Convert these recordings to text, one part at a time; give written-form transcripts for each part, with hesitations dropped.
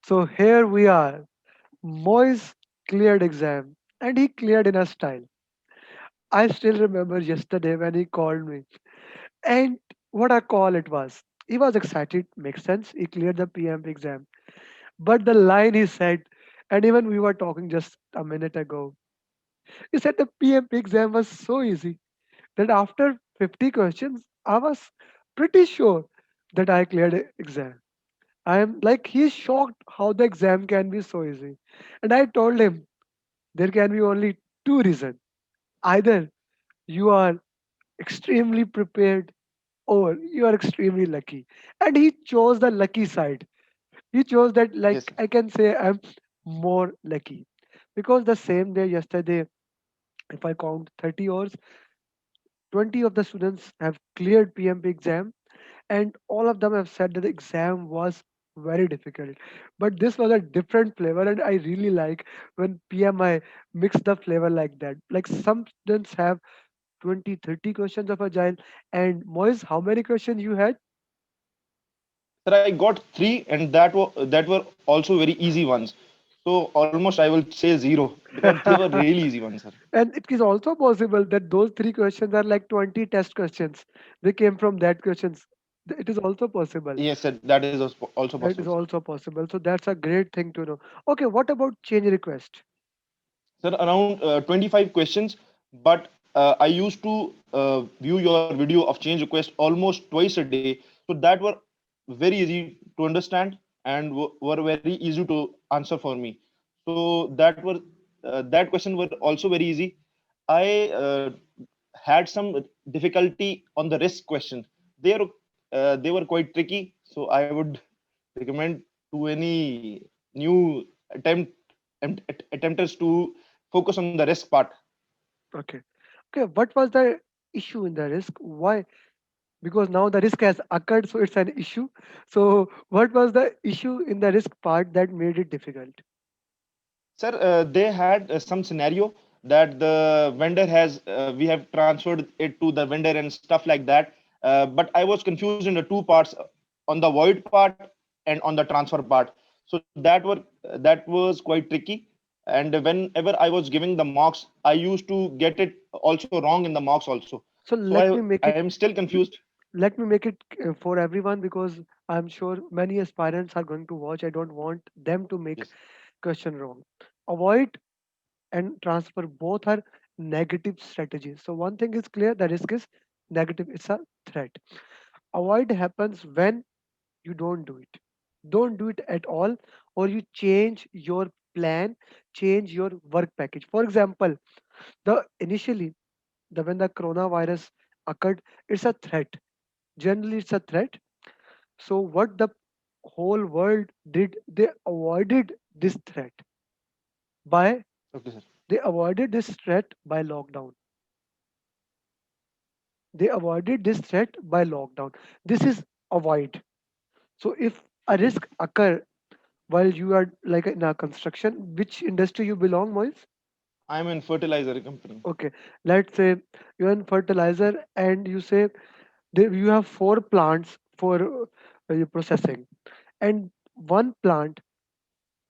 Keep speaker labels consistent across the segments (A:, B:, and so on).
A: So here we are. Moise cleared exam and he cleared in a style. I still remember yesterday when he called me and what a call it was. He was excited, makes sense. He cleared the PM exam. But the line he said, and even we were talking just a minute ago, he said the PM exam was so easy that after 50 questions, I was pretty sure that I cleared the exam. I am like, he's shocked how the exam can be so easy. And I told him there can be only two reasons. Either you are extremely prepared or you are extremely lucky. And he chose the lucky side. He chose that, like,
B: Yes,
A: I can say I'm more lucky. Because the same day yesterday, if I count 30 hours, 20 of the students have cleared PMP exam, and all of them have said that the exam was very difficult. But this was a different flavor, and I really like when PMI mix the flavor like that. Like some students have 20, 30 questions of agile, and Moise, how many questions you had?
B: sir, I got three, and that were also very easy ones. So almost I will say zero because they were really easy ones, sir.
A: And it is also possible that those three questions are like 20 test questions. They came from that questions. It is also possible.
B: Yes, sir, that is also possible,
A: That
B: sir.
A: is also possible. So that's a great thing to know. Okay, what about change request?
B: Sir, around 25 questions, but I used to view your video of change request almost twice a day. So that were very easy to understand and were very easy to answer for me. So that question were also very easy. I had some difficulty on the risk question. They were quite tricky. So I would recommend to any new attempters to focus on the risk part.
A: Okay. Okay, what was the issue in the risk? Why? Because now the risk has occurred, so it's an issue. So what was the issue in the risk part that made it difficult?
B: Sir, they had some scenario that the vendor has, we have transferred it to the vendor and stuff like that. But I was confused in the two parts, on the void part and on the transfer part. So that was quite tricky. And whenever I was giving the mocks, I used to get it also wrong in the mocks also.
A: So
B: So
A: let me make
B: I
A: it
B: am still confused.
A: for everyone because I'm sure many aspirants are going to watch. I don't want them to make
B: Yes.
A: question wrong. Avoid and transfer both are negative strategies. So one thing is clear, the risk is negative, it's a threat. Avoid happens when you don't do it. Don't do it at all, or you change your plan, change your work package. For example, the initially the when the coronavirus occurred, it's a threat. Generally, it's a threat. So what the whole world did, they avoided this threat by
B: Okay, sir.
A: they avoided this threat by lockdown. They avoided this threat by lockdown. This is avoid. So if a
B: Okay.
A: risk occur while you are like in a construction, which industry you belong, Moise?
B: I am in fertilizer company.
A: Okay, let's say you're in fertilizer and you say you have four plants for your processing, and one plant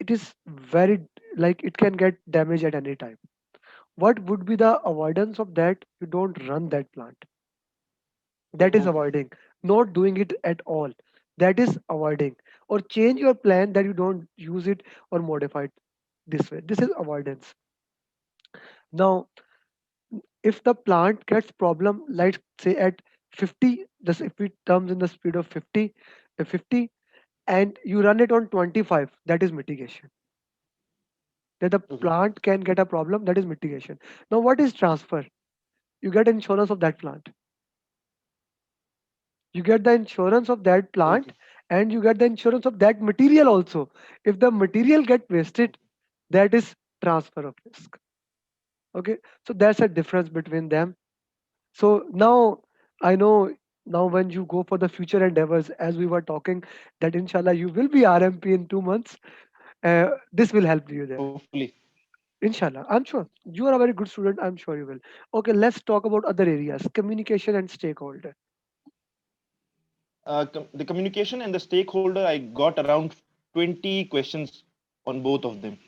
A: it is very like it can get damaged at any time. What would be the avoidance of that? You don't run that plant. That is
B: Okay.
A: avoiding, not doing it at all. That is avoiding, or change your plan that you don't use it or modify it this way. This is avoidance. Now, if the plant gets problem, let's say at 50, this if it comes in the speed of 50, 50, and you run it on 25, that is mitigation. That the
B: Okay.
A: plant can get a problem, that is mitigation. Now, what is transfer? You get insurance of that plant. You get the insurance of that plant
B: Okay.
A: and you get the insurance of that material also. If the material get wasted, that is transfer of risk. Okay, so that's a difference between them. So now I know, now when you go for the future endeavors, as we were talking, that inshallah you will be RMP in 2 months. This will help you there.
B: Hopefully.
A: Inshallah, I'm sure you are a very good student. I'm sure you will. Okay, let's talk about other areas: communication and stakeholder.
B: The communication and the stakeholder, I got around 20 questions on both of them.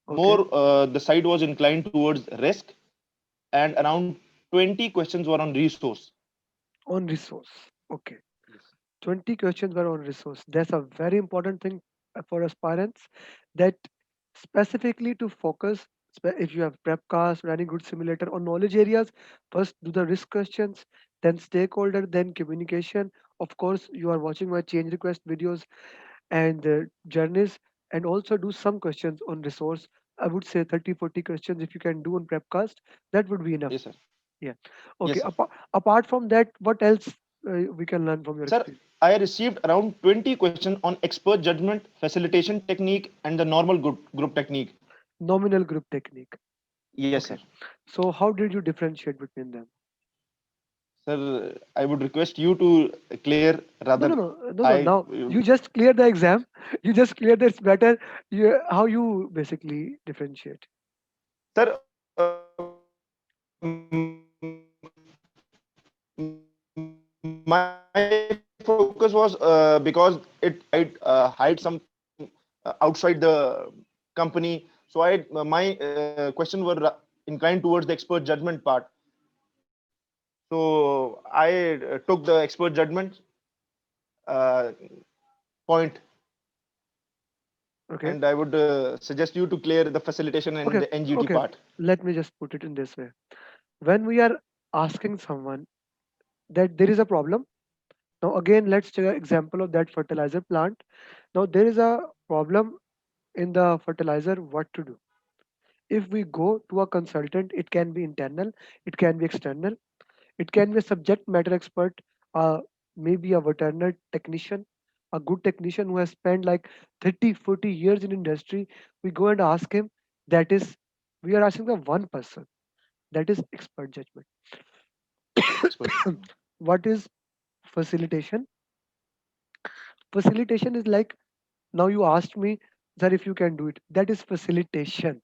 A: Okay.
B: More, the side was inclined towards risk, and around 20 questions were on resource.
A: On resource. Okay.
B: Yes.
A: 20 questions were on resource. That's a very important thing for aspirants, that specifically to focus. If you have prepcast or any good simulator on knowledge areas, first do the risk questions, then stakeholder, then communication. Of course, you are watching my change request videos and journeys, and also do some questions on resource. I would say 30-40 questions if you can do on prepcast, that would be enough.
B: Yes, sir.
A: Yeah.
B: Yes,
A: Okay.
B: sir.
A: Apart from that, what else we can learn from your
B: Sir,
A: experience?
B: I received around 20 questions on expert judgment, facilitation technique, and the normal group technique.
A: Nominal group technique.
B: Yes,
A: Okay.
B: sir.
A: So how did you differentiate between them?
B: Sir, I would request you to clear
A: No, no,
B: rather.
A: no, no, no.
B: I,
A: Now you just clear the exam. You just clear that's better. How you basically differentiate?
B: sir, my focus was because it might hide some outside the company. So my question were inclined towards the expert judgment part. So I took the expert judgment uh, point,
A: Okay.
B: and I would suggest you to clear the facilitation and
A: Okay.
B: the NGT
A: Okay.
B: part.
A: Let me just put it in this way. When we are asking someone that there is a problem, now again let's take an example of that fertilizer plant. Now there is a problem in the fertilizer. What to do? If we go to a consultant, it can be internal, it can be external. It can be a subject matter expert, maybe a veterinary technician, a good technician who has spent like 30, 40 years in industry. We go and ask him. That is, we are asking the one person. That is expert judgment.
B: Expert judgment.
A: What is facilitation? Facilitation is like, now you asked me, sir, if you can do it. That is facilitation.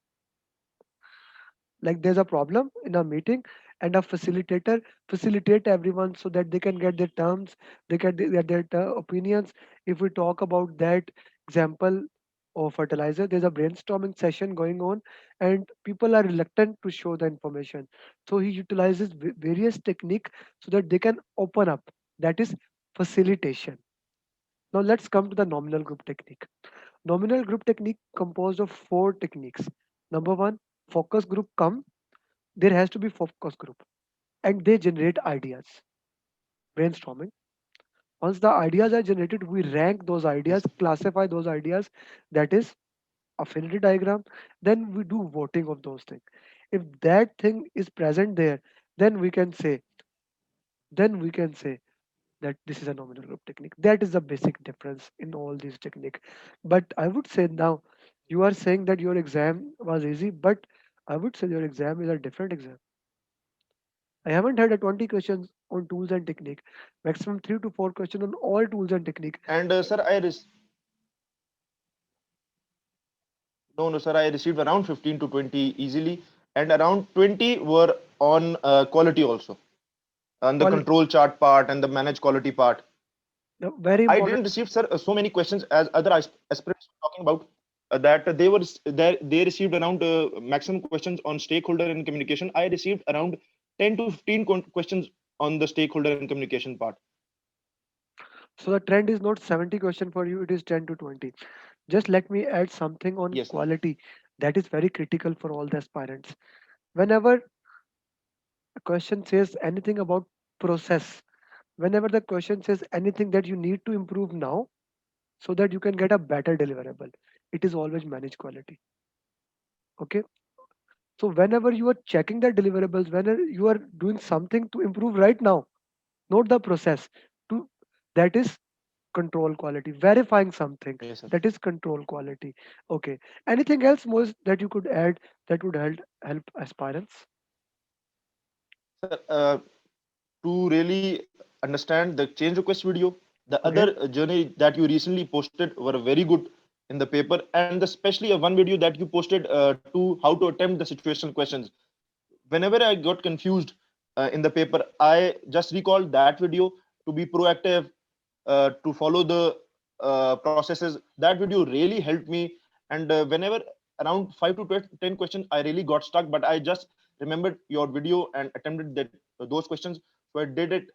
A: Like there's a problem in a meeting, and a facilitator facilitate everyone so that they can get their terms, they can get their opinions. If we talk about that example of fertilizer, there's a brainstorming session going on, and people are reluctant to show the information, so he utilizes various technique so that they can open up. That is facilitation. Now let's come to the nominal group technique. Nominal group technique composed of four techniques. Number one, focus group come. There has to be focus group, and they generate ideas. Brainstorming. Once the ideas are generated, we rank those ideas,
B: Yes, sir.
A: classify those ideas. That is affinity diagram. Then we do voting of those things. If that thing is present there, then we can say, then we can say that this is a nominal group technique. That is the basic difference in all these technique. But I would say now, you are saying that your exam was easy, but I would say your exam is a different exam. I haven't had a 20 questions on tools and technique. Maximum 3 to 4 questions on all tools and technique.
B: And sir, no, sir, I received around 15 to 20 easily, and around 20 were on quality also, on the
A: Quality,
B: control chart part and the manage quality part.
A: very
B: I
A: important.
B: didn't receive, sir, so many questions as other aspirants were talking about, that they received around maximum questions on stakeholder and communication. I received around 10 to 15 questions on the stakeholder and communication part.
A: So the trend is not 70 question for you, it is 10 to 20. Just let me add something on
B: Yes, sir.
A: quality that is very critical for all the aspirants. Whenever a question says anything about process, whenever the question says anything that you need to improve now so that you can get a better deliverable, it is always manage quality. Okay. So whenever you are checking the deliverables, whenever you are doing something to improve right now, not the process, to that is control quality. Verifying something,
B: Yes, sir.
A: that is control quality. Okay. Anything else most that you could add that would help aspirants?
B: Sir, to really understand the change request video, the
A: Okay.
B: other journey that you recently posted were very good in the paper, and especially a one video that you posted to how to attempt the situational questions. Whenever I got confused in the paper, I just recalled that video to be proactive, to follow the processes. That video really helped me. And whenever around 5 to 10 questions, I really got stuck, but I just remembered your video and attempted those questions. So I did it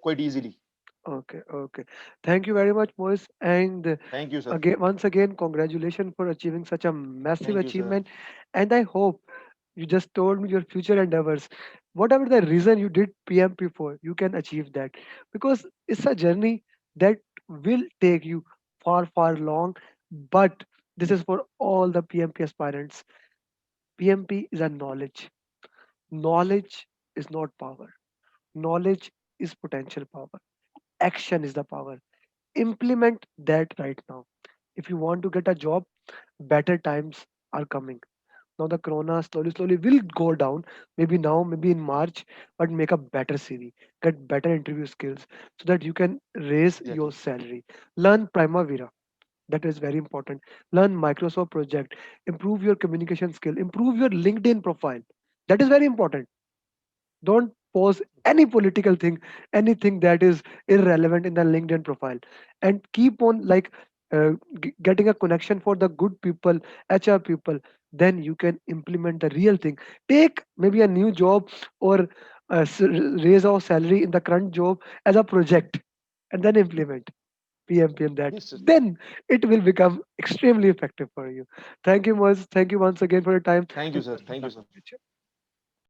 B: quite easily.
A: Okay, okay. Thank you very much, Moise. And
B: Thank you, sir.
A: again, once again, congratulations for achieving such a massive
B: Thank you, sir.
A: achievement. And I hope you just told me your future endeavors. Whatever the reason you did PMP for, you can achieve that. Because it's a journey that will take you far, far long. But this is for all the PMP aspirants. PMP is a knowledge. Knowledge is not power. Knowledge is potential power. Action is the power. Implement that right now. If you want to get a job, better times are coming. Now the corona slowly will go down. Maybe now, maybe in March, but make a better CV, get better interview skills so that you can raise your
B: Exactly.
A: salary. Learn Primavera. That is very important. Learn Microsoft Project. Improve your communication skill. Improve your LinkedIn profile. That is very important. Don't post any political thing, anything that is irrelevant in the LinkedIn profile, and keep on like getting a connection for the good people, HR people. Then you can implement the real thing. Take maybe a new job or raise our salary in the current job as a project, and then implement PMP in that.
B: Yes, sir.
A: Then it will become extremely effective for you. Thank you, Moz. Thank you once again for your time.
B: Thank you,
A: And
B: sir.
A: best of
B: Thank you,
A: luck
B: sir.
A: for future.